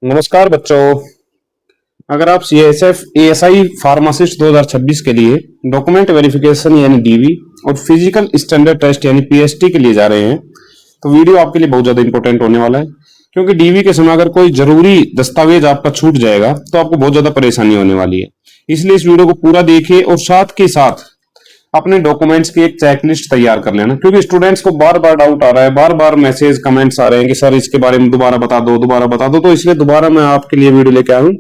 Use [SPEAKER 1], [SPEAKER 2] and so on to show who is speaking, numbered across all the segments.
[SPEAKER 1] नमस्कार बच्चों। अगर आप सीएसएफ एएसआई फार्मासिस्ट 2026 के लिए डॉक्यूमेंट वेरिफिकेशन यानी डीवी और फिजिकल स्टैंडर्ड टेस्ट यानी पीएसटी के लिए जा रहे हैं तो वीडियो आपके लिए बहुत ज्यादा इंपॉर्टेंट होने वाला है, क्योंकि डीवी के समय अगर कोई जरूरी दस्तावेज आपका छूट जाएगा तो आपको बहुत ज्यादा परेशानी होने वाली है। इसलिए इस वीडियो को पूरा देखिए और साथ के साथ अपने डॉक्यूमेंट्स की एक चेकलिस्ट तैयार कर लेना, क्योंकि स्टूडेंट्स को बार बार डाउट आ रहा है, बार बार मैसेज कमेंट्स आ रहे हैं कि सर इसके बारे में दोबारा बता दो दोबारा बता दो। तो इसलिए दोबारा मैं आपके लिए वीडियो लेके आया हूँ।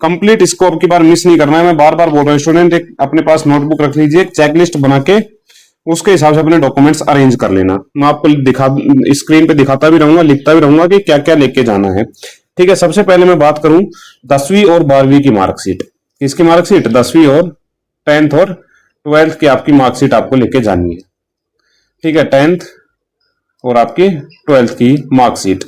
[SPEAKER 1] कंप्लीट इसको अब की बार मिस नहीं करना है। मैं बार बार बोल रहा हूँ स्टूडेंट एक अपने पास नोटबुक रख लीजिए, एक चेकलिस्ट बना के उसके हिसाब से अपने डॉक्यूमेंट्स अरेंज कर लेना। मैं आपको स्क्रीन पे दिखाता भी रहूंगा, लिखता भी रहूंगा कि क्या क्या लेके जाना है। ठीक है, सबसे पहले मैं बात करूं 10वीं और 12वीं की मार्कशीट। किसकी मार्कशीट? 10वीं और 10th और 12th की आपकी मार्कशीट आपको लेके जानी है। ठीक है, 10th और आपकी 12th की मार्कशीट।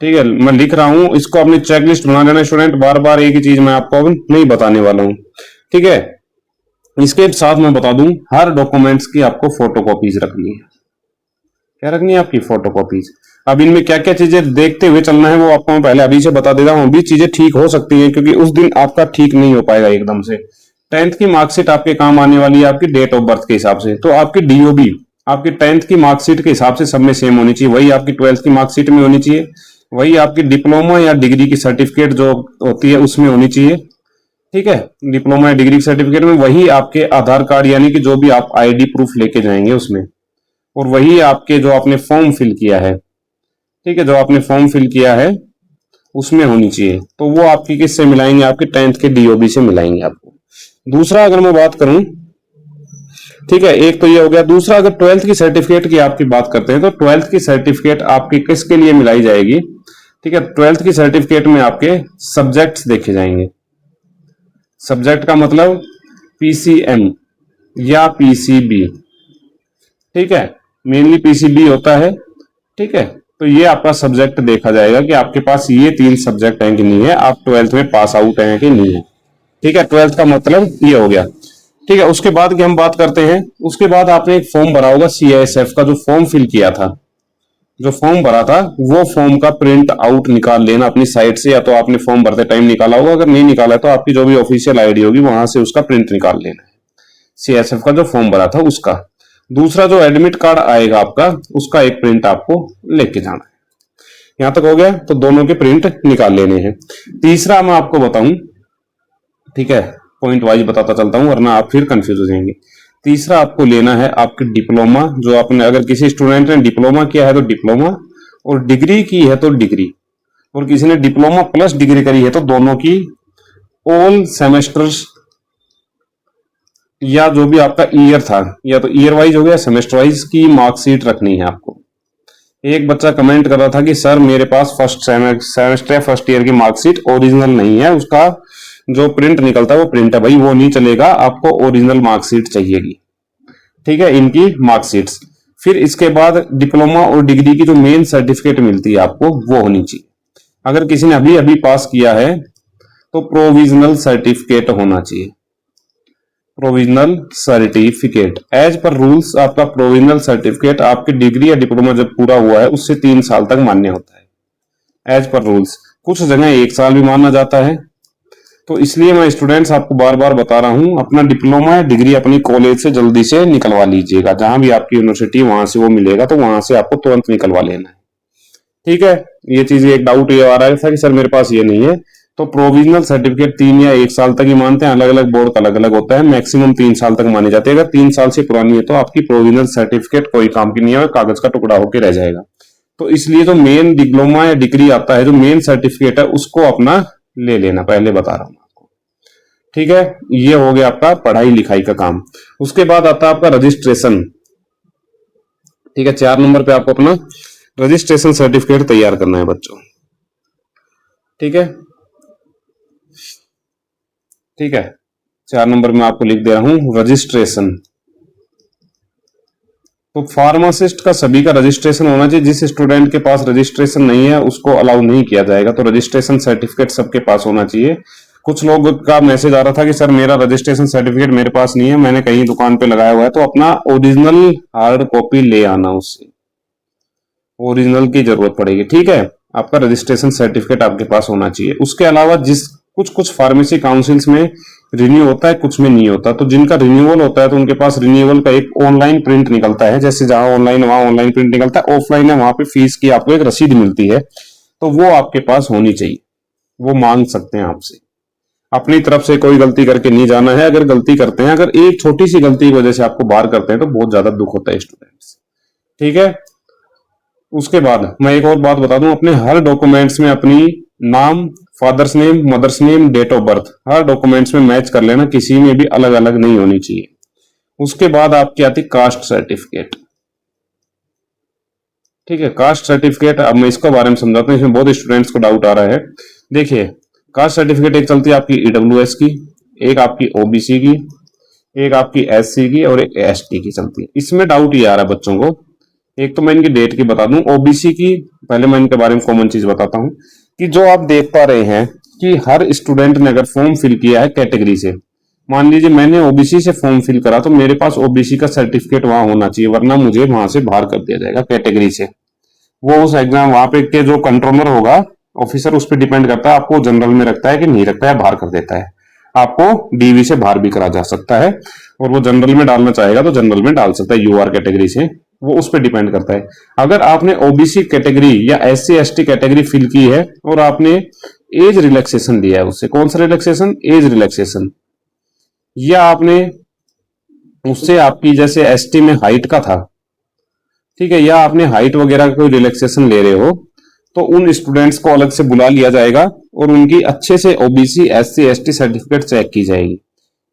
[SPEAKER 1] ठीक है, मैं लिख रहा हूं, इसको अपनी चेकलिस्ट बना लेना स्टूडेंट। बार बार एक ही चीज मैं आपको अब नहीं बताने वाला हूं। ठीक है, इसके साथ मैं बता दूं हर डॉक्यूमेंट्स की आपको फोटोकॉपीज रखनी है। क्या रखनी है? आपकी फोटोकॉपीज। अब इनमें क्या क्या चीजें देखते हुए चलना है वो आपको मैं पहले अभी से बता देता हूं। अभी चीजें ठीक हो सकती हैं, क्योंकि उस दिन आपका ठीक नहीं हो पाएगा एकदम से। 10th की मार्कशीट आपके काम आने वाली है आपकी डेट ऑफ बर्थ के हिसाब से। तो आपकी डीओबी आपकी 10th की मार्कशीट के हिसाब से सब में सेम होनी चाहिए, वही आपकी 12th की मार्कशीट में होनी चाहिए, वही आपकी डिप्लोमा या डिग्री की सर्टिफिकेट जो होती है उसमें होनी चाहिए। ठीक है, डिप्लोमा या डिग्री सर्टिफिकेट में वही आपके आधार कार्ड यानी कि जो भी आप आईडी प्रूफ लेके जाएंगे उसमें, और वही आपके जो आपने फॉर्म फिल किया है। ठीक है, जो आपने फॉर्म फिल किया है उसमें होनी चाहिए। तो वो आपकी किससे मिलाएंगे? आपके 10th के डीओबी से मिलाएंगे आपको। दूसरा अगर मैं बात करूं, ठीक है, एक तो ये हो गया। दूसरा अगर 12th की सर्टिफिकेट की आपकी बात करते हैं तो 12th की सर्टिफिकेट आपकी किसके लिए मिलाई जाएगी? ठीक है, 12th की सर्टिफिकेट में आपके सब्जेक्ट्स देखे जाएंगे। सब्जेक्ट का मतलब पीसीएम या पीसीबी। ठीक है, मेनली पीसीबी होता है। ठीक है, तो ये आपका सब्जेक्ट देखा जाएगा कि आपके पास ये 3 सब्जेक्ट हैं कि नहीं है, आप 12th में पास आउट हैं कि नहीं है। ठीक है, 12th का मतलब ये हो गया। ठीक है, उसके बाद की हम बात करते हैं। उसके बाद आपने एक फॉर्म भरा होगा सीआईएसएफ का, जो फॉर्म फिल किया था, जो फॉर्म भरा था वो फॉर्म का प्रिंट आउट निकाल लेना अपनी साइट से, या तो आपने फॉर्म भरते टाइम निकाला होगा, अगर नहीं निकाला है तो आपकी जो भी ऑफिशियल आईडी होगी वहां से उसका प्रिंट निकाल लेना है, सीआईएसएफ का जो फॉर्म भरा था उसका। दूसरा जो एडमिट कार्ड आएगा आपका, उसका एक प्रिंट आपको लेके जाना है। यहां तक हो गया, तो दोनों के प्रिंट निकाल लेने हैं। तीसरा मैं आपको बताऊं, ठीक है, पॉइंट वाइज बताता चलता हूं वरना आप फिर कंफ्यूज हो जाएंगे। तीसरा आपको लेना है आपकी डिप्लोमा, जो आपने अगर किसी स्टूडेंट ने डिप्लोमा किया है तो डिप्लोमा, और डिग्री की है तो डिग्री, और किसी ने डिप्लोमा प्लस डिग्री करी है तो दोनों की ऑल सेमेस्टर्स, या जो भी आपका ईयर था, या तो ईयर वाइज हो गया सेमेस्टर वाइज की मार्कशीट रखनी है आपको। एक बच्चा कमेंट कर रहा था कि सर मेरे पास फर्स्ट सेमेस्टर फर्स्ट ईयर की मार्कशीट ओरिजिनल नहीं है, उसका जो प्रिंट निकलता है वो प्रिंट है। भाई वो नहीं चलेगा, आपको ओरिजिनल मार्कशीट चाहिएगी। ठीक है, इनकी मार्कशीट्स। फिर इसके बाद डिप्लोमा और डिग्री की जो मेन सर्टिफिकेट मिलती है आपको वो होनी चाहिए। अगर किसी ने अभी अभी पास किया है तो प्रोविजनल सर्टिफिकेट होना चाहिए। Provisional certificate as per rules, आपका प्रोविजनल सर्टिफिकेट आपकी डिग्री या डिप्लोमा जब पूरा हुआ है उससे 3 साल तक मान्य होता है एज पर रूल्स। कुछ जगह 1 साल भी माना जाता है। तो इसलिए मैं स्टूडेंट्स आपको बार बार बता रहा हूं, अपना डिप्लोमा या डिग्री अपनी कॉलेज से जल्दी से निकलवा लीजिएगा। जहां भी आपकी यूनिवर्सिटी वहां से वो मिलेगा तो वहां से आपको तुरंत निकलवा लेना है। ठीक है, ये चीज एक डाउट ये आ रहा था कि सर मेरे पास ये नहीं है, तो प्रोविजनल सर्टिफिकेट 3 या 1 साल तक ही मानते हैं। अलग अलग बोर्ड का अलग अलग होता है, मैक्सिमम 3 साल तक मानी जाती है। अगर 3 साल से पुरानी है तो आपकी प्रोविजनल सर्टिफिकेट कोई काम की नहीं है, कागज का टुकड़ा होकर रह जाएगा। तो इसलिए जो मेन डिप्लोमा या डिग्री आता है, जो मेन सर्टिफिकेट है, उसको अपना ले लेना, पहले बता रहा हूं आपको। ठीक है, ये हो गया आपका पढ़ाई लिखाई का काम। उसके बाद आता है आपका रजिस्ट्रेशन। ठीक है, 4 नंबर पे आपको अपना रजिस्ट्रेशन सर्टिफिकेट तैयार करना है बच्चों। ठीक है, ठीक है, 4 नंबर में आपको लिख दे रहा हूं रजिस्ट्रेशन। तो फार्मासिस्ट का सभी का रजिस्ट्रेशन होना चाहिए। जिस स्टूडेंट के पास रजिस्ट्रेशन नहीं है उसको अलाउ नहीं किया जाएगा। तो रजिस्ट्रेशन सर्टिफिकेट सबके पास होना चाहिए। कुछ लोग का मैसेज आ रहा था कि सर मेरा रजिस्ट्रेशन सर्टिफिकेट मेरे पास नहीं है, मैंने कहीं दुकान पे लगाया हुआ है, तो अपना ओरिजिनल हार्ड कॉपी ले आना, उससे ओरिजिनल की जरूरत पड़ेगी। ठीक है, आपका रजिस्ट्रेशन सर्टिफिकेट आपके पास होना चाहिए। उसके अलावा जिस कुछ कुछ फार्मेसी काउंसिल्स में रिन्यू होता है, कुछ में नहीं होता। तो जिनका रिन्यूअल होता है तो उनके पास रिन्यूअल का एक ऑनलाइन प्रिंट निकलता है, जैसे जहां ऑनलाइन वहां ऑनलाइन प्रिंट निकलता है, ऑफलाइन है वहां पे फीस की आपको एक रसीद मिलती है, तो वो आपके पास होनी चाहिए। वो मांग सकते हैं आपसे। अपनी तरफ से कोई गलती करके नहीं जाना है। अगर गलती करते हैं, अगर एक छोटी सी गलती की वजह से आपको बाहर करते हैं तो बहुत ज्यादा दुख होता है स्टूडेंट्स। ठीक है। उसके बाद मैं एक और बात बता दूं, अपने हर डॉक्यूमेंट्स में अपनी नाम, father's name, mother's name, date of birth हर डॉक्यूमेंट्स में मैच कर लेना, किसी में भी अलग अलग नहीं होनी चाहिए। उसके बाद आपकी आती कास्ट सर्टिफिकेट। ठीक है, कास्ट सर्टिफिकेट, अब मैं इसके बारे में समझाता हूँ, इसमें बहुत स्टूडेंट्स को डाउट आ रहा है। देखिए, कास्ट सर्टिफिकेट एक चलती है आपकी ईडब्ल्यूएस की, एक आपकी ओबीसी की, एक आपकी एससी की और एक एसटी की चलती है। इसमें डाउट ये आ रहा है बच्चों को। एक तो मैं इनकी डेट की बता दूं, ओबीसी की पहले मैं इनके बारे में कॉमन चीज बताता हूं कि जो आप देख पा रहे हैं कि हर स्टूडेंट ने अगर फॉर्म फिल किया है कैटेगरी से, मान लीजिए मैंने ओबीसी से फॉर्म फिल करा, तो मेरे पास ओबीसी का सर्टिफिकेट वहां होना चाहिए, वरना मुझे वहां से बाहर कर दिया जाएगा कैटेगरी से। वो उस एग्जाम वहां पे के जो कंट्रोलर होगा, ऑफिसर, उस पर डिपेंड करता है आपको जनरल में रखता है कि नहीं रखता है, बाहर कर देता है। आपको डीवी से बाहर भी करा जा सकता है, और वो जनरल में डालना चाहेगा तो जनरल में डाल सकता है, यूआर कैटेगरी से। वो उस पर डिपेंड करता है। अगर आपने ओबीसी कैटेगरी या एससी एसटी कैटेगरी फिल की है और आपने एज रिलैक्सेशन लिया है उससे, कौन सा रिलैक्सेशन? Age relaxation. या आपने उससे आपकी जैसे एसटी में हाइट का था, ठीक है, या आपने हाइट वगैरह का कोई रिलैक्सेशन ले रहे हो, तो उन स्टूडेंट्स को अलग से बुला लिया जाएगा और उनकी अच्छे से OBC SC ST certificate check की जाएगी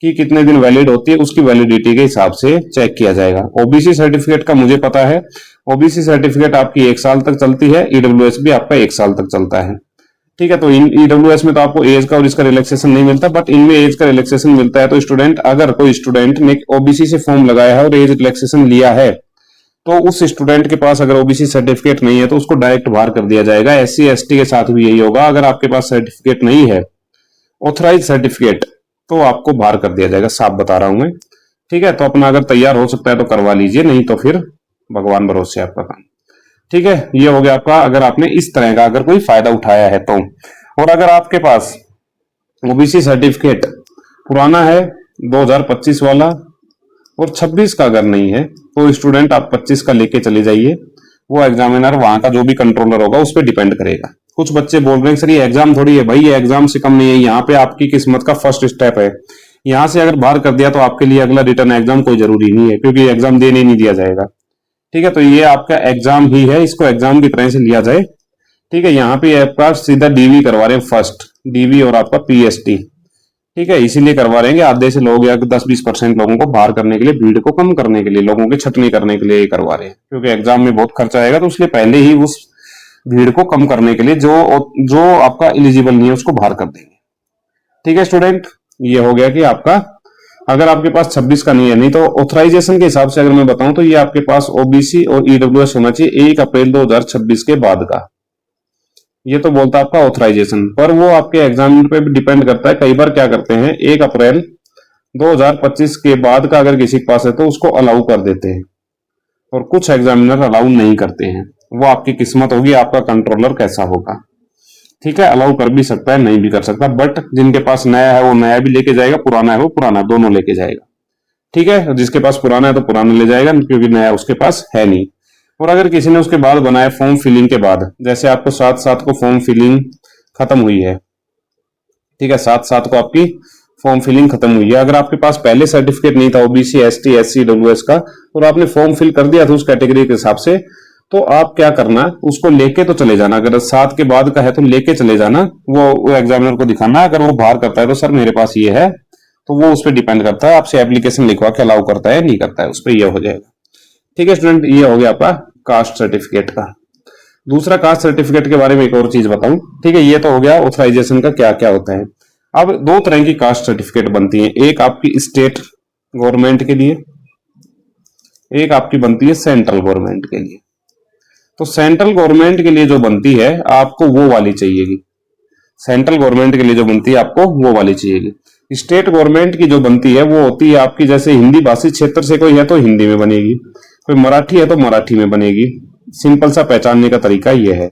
[SPEAKER 1] कि कितने दिन वैलिड होती है, उसकी वैलिडिटी के हिसाब से चेक किया जाएगा। ओबीसी सर्टिफिकेट का मुझे पता है, ओबीसी सर्टिफिकेट आपकी 1 साल तक चलती है, ईडब्ल्यूएस भी आपका 1 साल तक चलता है। ठीक है, तो इन ईडब्ल्यूएस में तो आपको एज का और इसका रिलैक्सेशन नहीं मिलता, बट इनमें एज का रिलैक्सेशन मिलता है। तो स्टूडेंट, अगर कोई स्टूडेंट ने ओबीसी से फॉर्म लगाया है और एज रिलैक्सेशन लिया है, तो उस स्टूडेंट के पास अगर ओबीसी सर्टिफिकेट नहीं है तो उसको डायरेक्ट बाहर कर दिया जाएगा। एससी एसटी के साथ भी यही होगा। अगर आपके पास सर्टिफिकेट नहीं है, ऑथराइज सर्टिफिकेट, तो आपको बाहर कर दिया जाएगा। साफ बता रहा हूं मैं। ठीक है, तो अपना अगर तैयार हो सकता है तो करवा लीजिए, नहीं तो फिर भगवान भरोसे आपका काम। ठीक है, ये हो गया आपका, अगर आपने इस तरह का अगर कोई फायदा उठाया है तो। और अगर आपके पास ओबीसी सर्टिफिकेट पुराना है 2025 वाला और 26 का अगर नहीं है, तो स्टूडेंट आप 25 का लेके चले जाइए। वो एग्जामिनर वहां का जो भी कंट्रोलर होगा उस पर डिपेंड करेगा। कुछ बच्चे बोल रहे हैं सर ये एग्जाम थोड़ी है, भाई ये एग्जाम से कम नहीं है, यहाँ पे आपकी किस्मत का फर्स्ट स्टेप है। यहाँ से अगर बाहर कर दिया तो आपके लिए अगला रिटर्न एग्जाम कोई जरूरी नहीं है, क्योंकि एग्जाम देने नहीं दिया जाएगा। ठीक है, तो ये आपका एग्जाम ही है, इसको एग्जाम की तरह से लिया जाए। ठीक है, यहाँ पे आपका सीधा डीवी करवा रहे हैं, फर्स्ट डीवी और आपका पीएसटी। ठीक है, इसीलिए करवा रहे हैं कि आधे से लोग या 10-20% लोगों को बाहर करने के लिए, भीड़ को कम करने के लिए, लोगों की छटनी करने के लिए ये करवा रहे हैं, क्योंकि एग्जाम में बहुत खर्चा आएगा। तो इसलिए पहले ही उस भीड़ को कम करने के लिए जो आपका एलिजिबल नहीं है उसको बाहर कर देंगे। ठीक है स्टूडेंट, ये हो गया कि आपका, अगर आपके पास 26 का नहीं है, नहीं तो ऑथराइजेशन के हिसाब से अगर मैं बताऊं तो ये आपके पास ओबीसी और ईडब्ल्यूएस होना चाहिए 1 अप्रैल 2026 के बाद का। ये तो बोलता है आपका ऑथराइजेशन, पर वो आपके एग्जामिनर पे भी डिपेंड करता है। कई बार क्या करते हैं, 1 अप्रैल 2025 के बाद का अगर किसी के पास है तो उसको अलाउ कर देते हैं, और कुछ एग्जामिनर अलाउ नहीं करते हैं। वो आपकी किस्मत होगी, आपका कंट्रोलर कैसा होगा। ठीक है, अलाउ कर भी सकता है, नहीं भी कर सकता, बट जिनके पास नया है वो नया भी लेके जाएगा, पुराना है वो पुराना, दोनों लेके जाएगा। ठीक है, जिसके पास पुराना है तो पुराना ले जाएगा, क्योंकि नया उसके पास है नहीं। और अगर किसी ने उसके बाद बनाया फॉर्म फिलिंग के बाद, जैसे आपको 7/7 को फॉर्म फिलिंग खत्म हुई है, ठीक है, 7/7 को आपकी फॉर्म फिलिंग खत्म हुई है, अगर आपके पास पहले सर्टिफिकेट नहीं था ओबीसी एसटी एससी डब्ल्यूएस का, और आपने फॉर्म फिल कर दिया था उस कैटेगरी के हिसाब से, तो आप क्या करना, उसको लेके तो चले जाना। अगर 7 के बाद का है तो लेके चले जाना, वो एग्जामिनर को दिखाना। अगर वो बाहर करता है तो सर मेरे पास ये है, तो वो उस पर डिपेंड करता है, आपसे एप्लीकेशन लिखवा के अलाउ करता है नहीं करता है, उस पर ये हो जाएगा। ठीक है स्टूडेंट, ये हो गया आपका कास्ट सर्टिफिकेट का। दूसरा, कास्ट सर्टिफिकेट के बारे में एक और चीज बताऊं। ठीक है, ये तो हो गया ऑथराइजेशन का क्या क्या होता है। अब 2 तरह की कास्ट सर्टिफिकेट बनती है, एक आपकी स्टेट गवर्नमेंट के लिए, एक आपकी बनती है सेंट्रल गवर्नमेंट के लिए। तो सेंट्रल गवर्नमेंट के लिए जो बनती है आपको वो वाली चाहिएगी, सेंट्रल गवर्नमेंट के लिए जो बनती है आपको वो वाली चाहिएगी। स्टेट गवर्नमेंट की जो बनती है वो होती है आपकी, जैसे हिंदी भाषी क्षेत्र से कोई है तो हिंदी में बनेगी, कोई मराठी है तो मराठी में बनेगी। सिंपल सा पहचानने का तरीका ये है।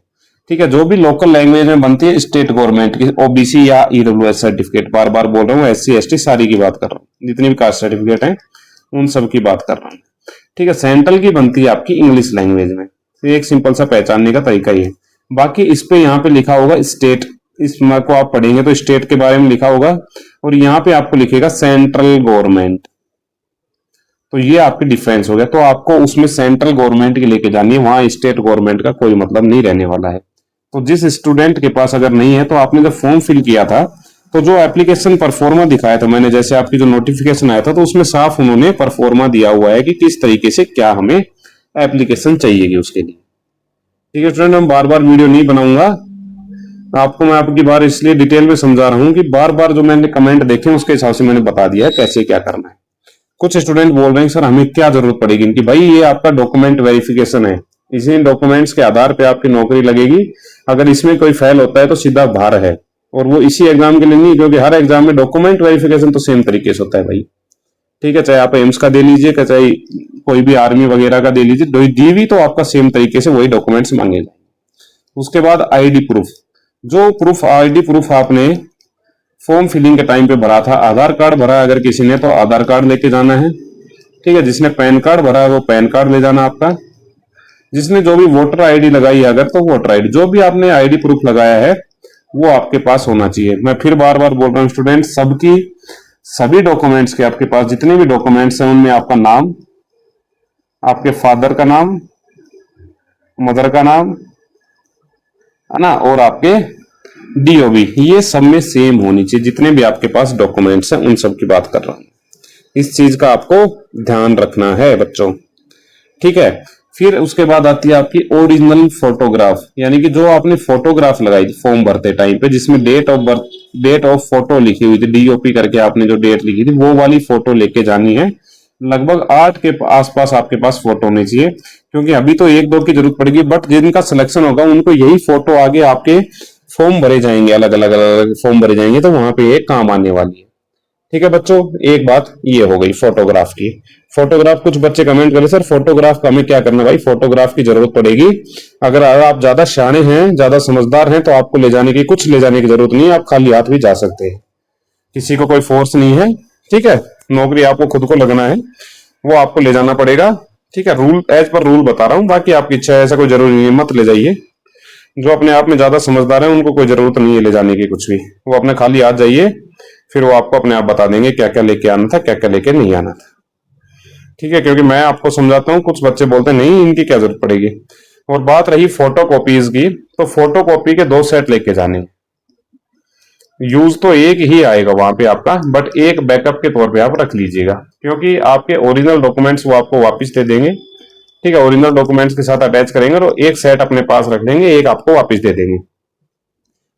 [SPEAKER 1] ठीक है, जो भी लोकल लैंग्वेज में बनती है स्टेट गवर्नमेंट की, ओबीसी या ईडब्ल्यूएस सर्टिफिकेट, बार बार बोल रहा हूँ, एससी एसटी सारी की बात कर रहा हूँ, जितनी भी कास्ट सर्टिफिकेट है उन सब की बात कर रहा हूँ। ठीक है, सेंट्रल की बनती है आपकी इंग्लिश लैंग्वेज में, तो एक सिंपल सा पहचानने का तरीका ही है। बाकी इस पे यहाँ पे लिखा होगा स्टेट, इसमें को आप पढ़ेंगे तो स्टेट के बारे में लिखा होगा, और यहाँ पे आपको लिखेगा सेंट्रल गवर्नमेंट, तो ये आपकी डिफरेंस हो गया। तो आपको उसमें सेंट्रल गवर्नमेंट की लेके जानी है, वहां स्टेट गवर्नमेंट का कोई मतलब नहीं रहने वाला है। तो जिस स्टूडेंट के पास अगर नहीं है, तो आपने जब फॉर्म फिल किया था तो जो एप्लीकेशन परफॉर्मा दिखाया था मैंने, जैसे आपकी जो नोटिफिकेशन आया था, तो उसमें साफ उन्होंने परफॉर्मा दिया हुआ है कि किस तरीके से क्या हमें एप्लीकेशन चाहिएगी उसके लिए। ठीक है स्टूडेंट, मैं बार बार वीडियो नहीं बनाऊंगा, आपको मैं आपकी बार इसलिए डिटेल में समझा रहा हूं कि बार बार जो मैंने कमेंट देखे उसके हिसाब से मैंने बता दिया है कैसे क्या करना है। कुछ स्टूडेंट बोल रहे हैं सर हमें क्या जरूरत पड़ेगी इनकी, भाई ये आपका डॉक्यूमेंट वेरिफिकेशन है, इसी डॉक्यूमेंट्स के आधार पे आपकी नौकरी लगेगी। अगर इसमें कोई फेल होता है तो सीधा बाहर है, और वो इसी एग्जाम के लिए नहीं, क्योंकि हर एग्जाम में डॉक्यूमेंट वेरिफिकेशन तो सेम तरीके से होता है भाई। ठीक है, चाहे आप एम्स का दे लीजिए, चाहे कोई भी आर्मी वगैरह का दे लीजिए, डीवी तो आपका सेम तरीके से वही डॉक्यूमेंट्स मांगे जाएंगे। उसके बाद आईडी प्रूफ, जो प्रूफ आईडी प्रूफ आपने फॉर्म फिलिंग के टाइम पे भरा था, आधार कार्ड भरा अगर किसी ने तो आधार कार्ड लेके जाना है। ठीक है, जिसने पैन कार्ड भरा है वो पैन कार्ड ले जाना आपका, जिसने जो भी वोटर आईडी लगाई है अगर, तो वोटर आईडी, जो भी आपने आईडी प्रूफ लगाया है वो आपके पास होना चाहिए। मैं फिर बार बार बोल रहा हूँ स्टूडेंट, सबकी सभी डॉक्यूमेंट्स के आपके पास जितने भी डॉक्यूमेंट्स हैं उनमें आपका नाम, आपके फादर का नाम, मदर का नाम है ना, और आपके डीओबी, ये सब में सेम होनी चाहिए। जितने भी आपके पास डॉक्यूमेंट्स हैं उन सब की बात कर रहा हूं, इस चीज का आपको ध्यान रखना है बच्चों। ठीक है, फिर उसके बाद आती है आपकी ओरिजिनल फोटोग्राफ, यानी कि जो आपने फोटोग्राफ लगाई थी फॉर्म भरते टाइम पे, जिसमें date of birth, date of photo लिखी हुई थी, डीओपी करके आपने जो डेट लिखी थी वो वाली फोटो लेके जानी है। लगभग 8 के आसपास आपके पास फोटो होनी चाहिए, क्योंकि अभी तो 1-2 की जरूरत पड़ेगी, बट जिनका सिलेक्शन होगा उनको यही फोटो आगे आपके फॉर्म भरे जाएंगे, अलग अलग फॉर्म भरे जाएंगे, तो वहां पे एक काम आने वाली है। ठीक है बच्चों, एक बात ये हो गई फोटोग्राफ की। फोटोग्राफ, कुछ बच्चे कमेंट करें सर फोटोग्राफ का हमें क्या करना, भाई फोटोग्राफ की जरूरत पड़ेगी। अगर आप ज्यादा शाणे हैं, ज्यादा समझदार हैं, तो आपको ले जाने की, कुछ ले जाने की जरूरत नहीं है, आप खाली हाथ भी जा सकते हैं, किसी को कोई फोर्स नहीं है। ठीक है, नौकरी आपको खुद को लगना है, वो आपको ले जाना पड़ेगा। ठीक है, रूल एज पर रूल बता रहा हूँ, बाकी आपकी इच्छा है, ऐसा कोई जरूरी नहीं है, मत ले जाइए। जो अपने आप में ज्यादा समझदार है उनको कोई जरूरत नहीं है ले जाने की कुछ भी, वो अपने खाली हाथ जाइए, फिर वो आपको अपने आप बता देंगे क्या क्या लेके आना था, क्या क्या लेके नहीं आना था। ठीक है, क्योंकि मैं आपको समझाता हूँ, कुछ बच्चे बोलते हैं नहीं इनकी क्या जरूरत पड़ेगी। और बात रही फोटो कॉपीज की, तो फोटो कॉपी के 2 सेट लेके जाने, यूज तो एक ही आएगा वहां पे आपका, बट एक बैकअप के तौर पे आप रख लीजिएगा, क्योंकि आपके ओरिजिनल डॉक्यूमेंट्स वो आपको वापस दे देंगे। ठीक है, ओरिजिनल डॉक्यूमेंट्स के साथ अटैच करेंगे और एक सेट अपने पास रख लेंगे, एक आपको वापस दे देंगे।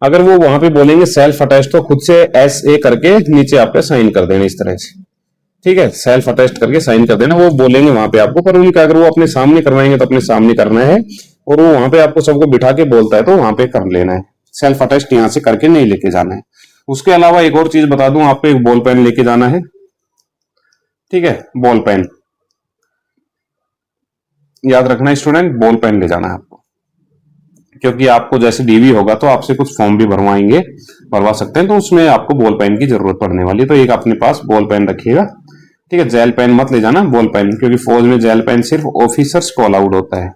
[SPEAKER 1] अगर वो वहां पे बोलेंगे सेल्फ अटैच, तो खुद से SA करके नीचे आपके साइन कर देना इस तरह से। ठीक है, सेल्फ अटैच करके साइन कर देना, वो बोलेंगे वहां पे आपको, पर उनका अगर वो अपने सामने करवाएंगे तो अपने सामने करना है, और वो वहां पे आपको सबको बिठा के बोलता है तो वहां पे कर लेना है, सेल्फ अटैच यहां से करके नहीं लेके जाना है। उसके अलावा एक और चीज बता दूं, आपको एक बॉल पेन लेके जाना है। ठीक है, बॉल पेन याद रखना स्टूडेंट, बॉल पेन ले जाना है आपको, क्योंकि आपको जैसे डीवी होगा तो आपसे कुछ फॉर्म भी भरवाएंगे, भरवा सकते हैं, तो उसमें आपको बॉल पेन की जरूरत पड़ने वाली है, तो एक अपने पास बॉल पेन रखिएगा। ठीक है, जेल पेन मत ले जाना, बॉल पेन, क्योंकि फौज में जेल पेन सिर्फ ऑफिसर्स को अलाउड होता है।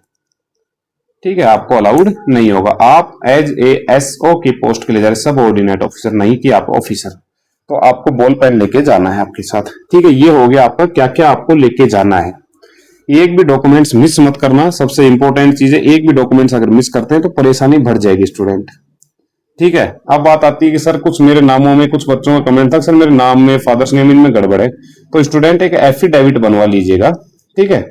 [SPEAKER 1] ठीक है, आपको अलाउड नहीं होगा, आप एज ए SO की पोस्ट के लिए जा रहे, सब ऑर्डिनेट ऑफिसर, नहीं कि आप ऑफिसर, तो आपको बॉल पेन लेके जाना है आपके साथ। ठीक है, ये हो गया आपका क्या क्या आपको लेके जाना है। एक भी डॉक्यूमेंट्स मिस मत करना, सबसे इंपॉर्टेंट चीज है, एक भी डॉक्यूमेंट्स अगर मिस करते हैं तो परेशानी बढ़ जाएगी स्टूडेंट। ठीक है, अब बात आती है कि सर कुछ मेरे नामों में, कुछ बच्चों का कमेंट था सर मेरे नाम में, फादर्स नेम इनमें गड़बड़ है, तो स्टूडेंट एक एफिडेविट बनवा लीजिएगा। ठीक है,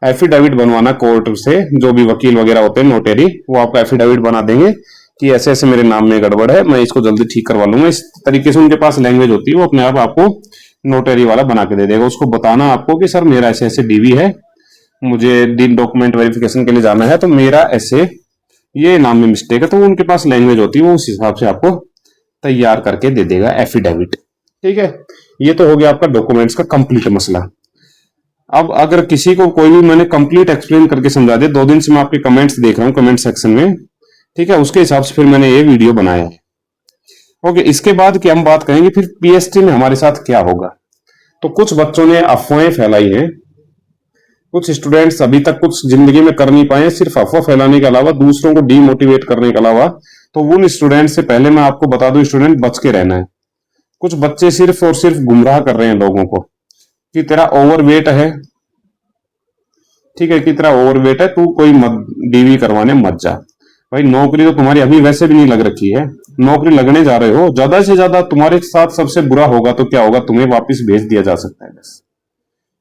[SPEAKER 1] एफिडेविट बनवाना कोर्ट से, जो भी वकील वगैरह होते हैं नोटेरी, वो आपको एफिडेविट बना देंगे कि ऐसे ऐसे मेरे नाम में गड़बड़ है, मैं इसको जल्दी ठीक करवा लूंगा। इस तरीके से उनके पास लैंग्वेज होती है, वो अपने आप आपको नोटेरी वाला बना के दे देगा। उसको बताना आपको कि सर मेरा ऐसे ऐसे डीवी है, मुझे डॉक्यूमेंट वेरिफिकेशन के लिए जाना है, तो मेरा ऐसे ये नाम में मिस्टेक है, तो उनके पास लैंग्वेज होती है, वो उस हिसाब से आपको तैयार करके दे देगा एफिडेविट। ठीक है, ये तो हो गया आपका डॉक्यूमेंट्स का कंप्लीट मसला। अब अगर किसी को कोई भी मैंने कंप्लीट एक्सप्लेन करके समझा दिया, 2 दिन से मैं आपके कमेंट्स देख रहा हूँ कमेंट सेक्शन में, ठीक है, उसके हिसाब से फिर मैंने ये वीडियो बनाया है। ओके, इसके बाद की हम बात करेंगे फिर पीएसटी में हमारे साथ क्या होगा। तो कुछ बच्चों ने अफवाहें फैलाई हैं, कुछ स्टूडेंट्स अभी तक कुछ जिंदगी में कर नहीं पाए, सिर्फ अफवाह फैलाने के अलावा, दूसरों को डीमोटिवेट करने के अलावा। तो उन स्टूडेंट से पहले मैं आपको बता दूं, स्टूडेंट बच के रहना है। कुछ बच्चे सिर्फ और सिर्फ गुमराह कर रहे हैं लोगों को कि तेरा ओवरवेट है, ठीक है, कि तेरा ओवरवेट है, तू कोई मत डीवी करवाने मत जा। भाई नौकरी तो तुम्हारी अभी वैसे भी नहीं लग रखी है, नौकरी लगने जा रहे हो, ज्यादा से ज्यादा तुम्हारे साथ सबसे बुरा होगा तो क्या होगा, तुम्हें वापस भेज दिया जा सकता है बस।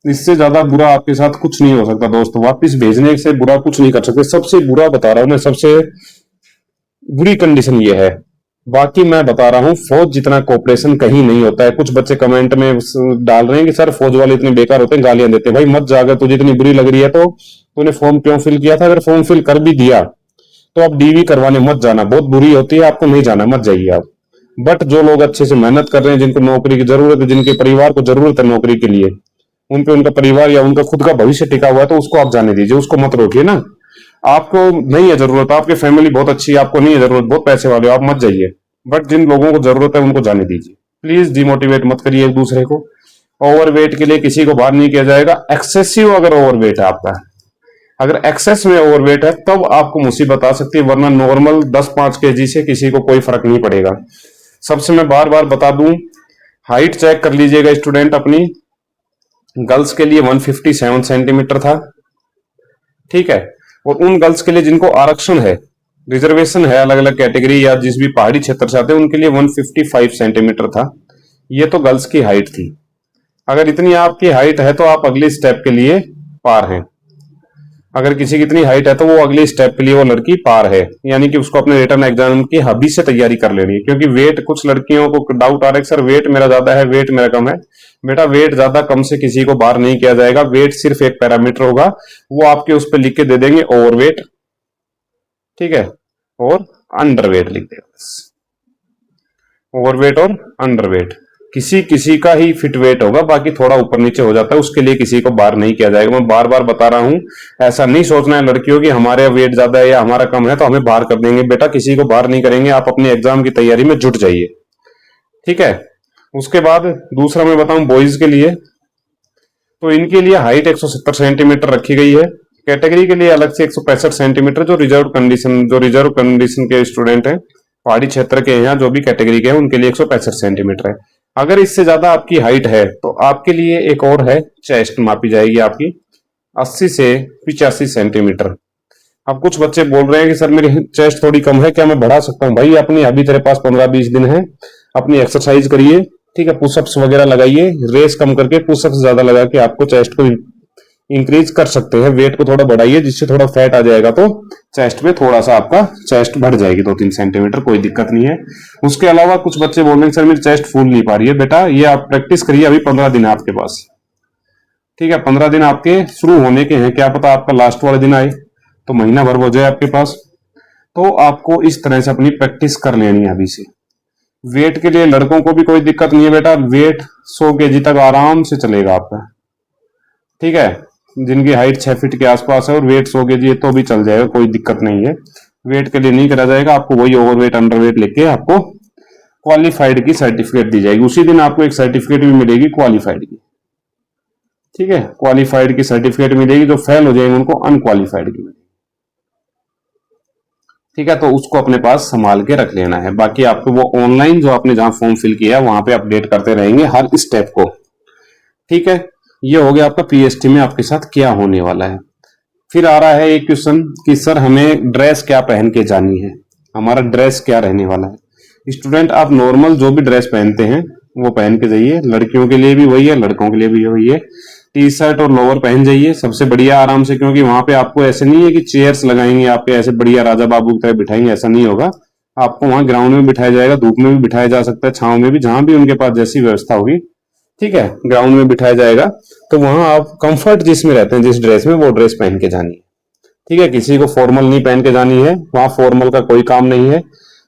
[SPEAKER 1] इससे ज्यादा बुरा आपके साथ कुछ नहीं हो सकता दोस्त, वापस भेजने से बुरा कुछ नहीं कर सकते। सबसे बुरा बता रहा हूं मैं, सबसे बुरी कंडीशन ये है। बाकी मैं बता रहा हूं, फौज जितना कोऑपरेशन कहीं नहीं होता है। कुछ बच्चे कमेंट में डाल रहे हैं कि सर फौज वाले इतने बेकार होते हैं, गालियां देते हैं। भाई मत जाकर, तुझे इतनी बुरी लग रही है तो तूने फॉर्म क्यों फिल किया था? अगर फॉर्म फिल कर भी दिया तो आप डीवी करवाने मत जाना, बहुत बुरी होती है, आपको नहीं जाना, मत जाइए आप। बट जो लोग अच्छे से मेहनत कर रहे हैं, जिनको नौकरी की जरूरत है, जिनके परिवार को जरूरत है नौकरी के लिए, उन पे उनका परिवार या उनका खुद का भविष्य टिका हुआ है, तो उसको आप जाने दीजिए, उसको मत रोकिए ना। आपको नहीं है जरूरत, आपकी फैमिली बहुत अच्छी है, आपको नहीं है जरूरत, बहुत पैसे वाले हो, आप मत जाइए। बट जिन लोगों को जरूरत है उनको जाने दीजिए। प्लीज डिमोटिवेट मत करिए एक दूसरे को। ओवरवेट के लिए किसी को बाहर नहीं किया जाएगा। एक्सेसिव अगर ओवरवेट है आपका, अगर एक्सेस में ओवरवेट है तब आपको मुसीबत आ सकती है, वरना नॉर्मल 10-5 केजी से किसी को कोई फर्क नहीं पड़ेगा। सबसे मैं बार बार बता दूं, हाइट चेक कर लीजिएगा स्टूडेंट अपनी। गर्ल्स के लिए 157 सेंटीमीटर था, ठीक है। और उन गर्ल्स के लिए जिनको आरक्षण है, रिजर्वेशन है, अलग अलग कैटेगरी या जिस भी पहाड़ी क्षेत्र से आते हैं, उनके लिए 155 सेंटीमीटर था। ये तो गर्ल्स की हाइट थी। अगर इतनी आपकी हाइट है तो आप अगले स्टेप के लिए पार हैं। अगर किसी की इतनी हाइट है तो वो अगले स्टेप के लिए वो लड़की पार है, यानी कि उसको अपने रिटर्न एग्जाम की अभी से तैयारी कर लेनी है। क्योंकि वेट, कुछ लड़कियों को डाउट आ रहा है सर वेट मेरा ज्यादा है, वेट मेरा कम है। बेटा वेट ज्यादा कम से किसी को बाहर नहीं किया जाएगा। वेट सिर्फ एक पैरामीटर होगा, वो आपके उस पर लिख के दे देंगे ओवरवेट, ठीक है, और अंडरवेट लिख देगा बस। ओवरवेट और अंडरवेट किसी किसी का ही फिट वेट होगा, बाकी थोड़ा ऊपर नीचे हो जाता है, उसके लिए किसी को बाहर नहीं किया जाएगा। मैं बार बार बता रहा हूं, ऐसा नहीं सोचना है लड़कियों की हमारे वेट ज्यादा है या हमारा कम है तो हमें बाहर कर देंगे। बेटा किसी को बाहर नहीं करेंगे, आप अपने एग्जाम की तैयारी में जुट जाइए, ठीक है। उसके बाद दूसरा मैं बताऊं बॉयज के लिए, तो इनके लिए हाइट 170 सेंटीमीटर रखी गई है। कैटेगरी के लिए अलग से 165 सेंटीमीटर, जो रिजर्व कंडीशन के स्टूडेंट हैं, पहाड़ी क्षेत्र के हैं, जो भी कैटेगरी के हैं, उनके लिए 165 सेंटीमीटर है। अगर इससे ज्यादा आपकी हाइट है तो आपके लिए एक और है, चेस्ट मापी जाएगी आपकी 80 से 85 सेंटीमीटर। अब कुछ बच्चे बोल रहे हैं कि सर मेरी चेस्ट थोड़ी कम है, क्या मैं बढ़ा सकता हूँ? भाई अपनी अभी तेरे पास 15-20 दिन है, अपनी एक्सरसाइज करिए, ठीक है, पुशअप्स वगैरह लगाइए, रेस कम करके पुशअप्स ज्यादा लगा के आपको चेस्ट को इंक्रीज कर सकते हैं। वेट को थोड़ा बढ़ाइए, जिससे थोड़ा फैट आ जाएगा तो चेस्ट में थोड़ा सा आपका चेस्ट बढ़ जाएगी 2-3 सेंटीमीटर, कोई दिक्कत नहीं है। उसके अलावा कुछ बच्चे बोल रहे हैं सर मेरी चेस्ट फूल नहीं पा रही है। बेटा ये आप प्रैक्टिस करिए, अभी 15 दिन है आपके पास, ठीक है, 15 दिन आपके शुरू होने के हैं, क्या पता आपका लास्ट वाले दिन आए तो महीना भर हो जाए आपके पास। तो आपको इस तरह से अपनी प्रैक्टिस कर लेनी है अभी से। वेट के लिए लड़कों को भी कोई दिक्कत नहीं है बेटा, वेट 100 केजी तक आराम से चलेगा आपका, ठीक है। जिनकी हाइट 6 फीट के आसपास है और वेट 100 केजी है तो भी चल जाएगा, कोई दिक्कत नहीं है। वेट के लिए नहीं करा जाएगा, आपको वही ओवरवेट अंडरवेट लेके आपको क्वालिफाइड की सर्टिफिकेट दी जाएगी। उसी दिन आपको एक सर्टिफिकेट भी मिलेगी क्वालिफाइड की, ठीक है, क्वालिफाइड की सर्टिफिकेट मिलेगी। जो फेल हो जाएंगे उनको अनक्वालिफाइड की मिलेगी, ठीक है। तो उसको अपने पास संभाल के रख लेना है। बाकी आपको वो ऑनलाइन जो आपने जहां फॉर्म फिल किया है वहां पे अपडेट करते रहेंगे हर स्टेप को, ठीक है। ये हो गया आपका पीएसटी में आपके साथ क्या होने वाला है। फिर आ रहा है एक क्वेश्चन कि सर हमें ड्रेस क्या पहन के जानी है, हमारा ड्रेस क्या रहने वाला है। स्टूडेंट आप नॉर्मल जो भी ड्रेस पहनते हैं वो पहन के जाइए, लड़कियों के लिए भी वही है, लड़कों के लिए भी वही है। टी शर्ट और लोअर पहन जाइए, सबसे बढ़िया आराम से, क्योंकि वहां पे आपको ऐसे नहीं है कि चेयर्स लगाएंगे आपके ऐसे बढ़िया राजा बाबू की तरह बिठाएंगे, ऐसा नहीं होगा। आपको वहां ग्राउंड में बिठाया जाएगा, धूप में भी बिठाया जा सकता है, छांव में भी, जहां भी उनके पास जैसी व्यवस्था होगी, ठीक है, ग्राउंड में बिठाया जाएगा। तो वहां आप कंफर्ट जिसमें रहते हैं, जिस ड्रेस में, वो ड्रेस पहन के जानी है, ठीक है। किसी को फॉर्मल नहीं पहन के जानी है, वहां फॉर्मल का कोई काम नहीं है।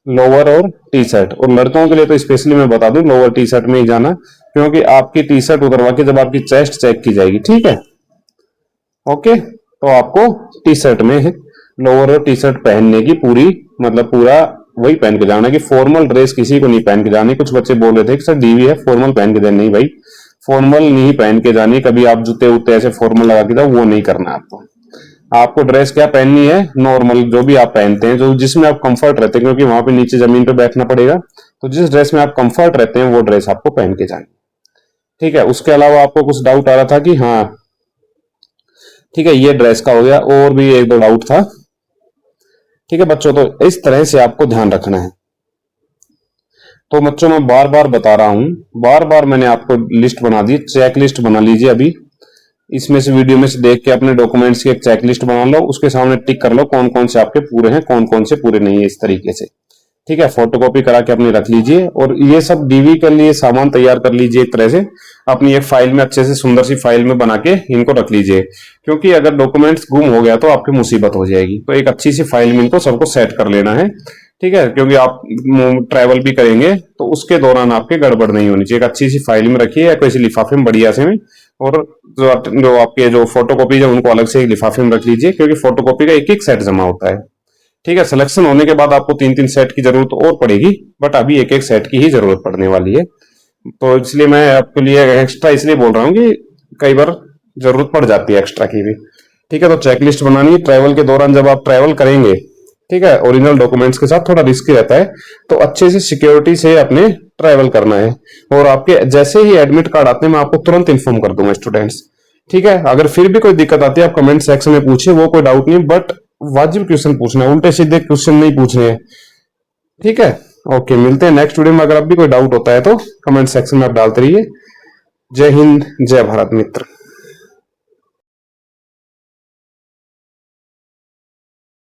[SPEAKER 1] लोअर और टी शर्ट, और लड़कों के लिए तो स्पेशली मैं बता दूं लोअर टी शर्ट में ही जाना, क्योंकि आपकी टी शर्ट उतरवा के जब आपकी चेस्ट चेक की जाएगी, ठीक है, ओके, तो आपको टी शर्ट में लोअर और टी शर्ट पहनने की पूरी मतलब पूरा वही पहन के जाना, कि फॉर्मल ड्रेस किसी को नहीं पहन के जानी। कुछ बच्चे बोल रहे थे कि सर डीवी है फॉर्मल पहन के जानी, नहीं भाई फॉर्मल नहीं पहन के जानी। कभी आप जूते उते ऐसे फॉर्मल लगा के जाओ, वो नहीं करना आपको। आपको ड्रेस क्या पहननी है, नॉर्मल जो भी आप पहनते हैं, जो जिसमें आप कंफर्ट रहते हैं, क्योंकि वहां पे नीचे जमीन पे बैठना पड़ेगा, तो जिस ड्रेस में आप कंफर्ट रहते हैं वो ड्रेस आपको पहन के जानी। ठीक है, उसके अलावा आपको कुछ डाउट आ रहा था कि हाँ ठीक है ये ड्रेस का हो गया, और भी एक दो डाउट था। ठीक है बच्चों, तो इस तरह से आपको ध्यान रखना है। तो बच्चों मैं बार बार बता रहा हूं, बार बार मैंने आपको लिस्ट बना दी, चेक लिस्ट बना लीजिए अभी। इसमें से वीडियो में से देख के अपने डॉक्यूमेंट्स की एक चेक लिस्ट बना लो, उसके सामने टिक कर लो कौन कौन से आपके पूरे हैं, कौन कौन से पूरे नहीं है, इस तरीके से। ठीक है, फोटोकॉपी करा के अपनी रख लीजिए, और ये सब डीवी के लिए सामान तैयार कर लीजिए एक तरह से, अपनी एक फाइल में अच्छे से सुंदर सी फाइल में बना के इनको रख लीजिए, क्योंकि अगर डॉक्यूमेंट्स गुम हो गया तो आपकी मुसीबत हो जाएगी। तो एक अच्छी सी फाइल में इनको सबको सेट कर लेना है। ठीक है, क्योंकि आप ट्रैवल भी करेंगे तो उसके दौरान आपके गड़बड़ नहीं होनी चाहिए। एक अच्छी सी फाइल में रखिए या किसी लिफाफे में बढ़िया से में, और जो आपके जो फोटोकॉपी है उनको अलग से एक लिफाफे में रख लीजिए, क्योंकि फोटोकॉपी का एक एक सेट जमा होता है। ठीक है, सिलेक्शन होने के बाद आपको 3-3 सेट की जरूरत और पड़ेगी, बट अभी एक एक सेट की ही जरूरत पड़ने वाली है। तो इसलिए मैं आपके लिए एक्स्ट्रा इसलिए बोल रहा हूँ कि कई बार जरूरत पड़ जाती है एक्स्ट्रा की भी। ठीक है, तो चेकलिस्ट बनानी है ट्रैवल के दौरान, जब आप ट्रैवल करेंगे, ठीक है, ओरिजिनल डॉक्यूमेंट्स के साथ थोड़ा रिस्की रहता है, तो अच्छे से सिक्योरिटी से अपने ट्रैवल करना है। और आपके जैसे ही एडमिट कार्ड आते हैं मैं आपको तुरंत इन्फॉर्म कर दूंगा स्टूडेंट्स। ठीक है, अगर फिर भी कोई दिक्कत आती है आप कमेंट सेक्शन में पूछिए, वो कोई डाउट नहीं, बट वाजिब क्वेश्चन पूछना है, उल्टे सीधे क्वेश्चन नहीं पूछने हैं। ठीक है, ओके, मिलते हैं नेक्स्ट वीडियो में। अगर अब भी कोई डाउट होता है तो कमेंट सेक्शन में आप डालते रहिए। जय हिंद, जय भारत मित्र।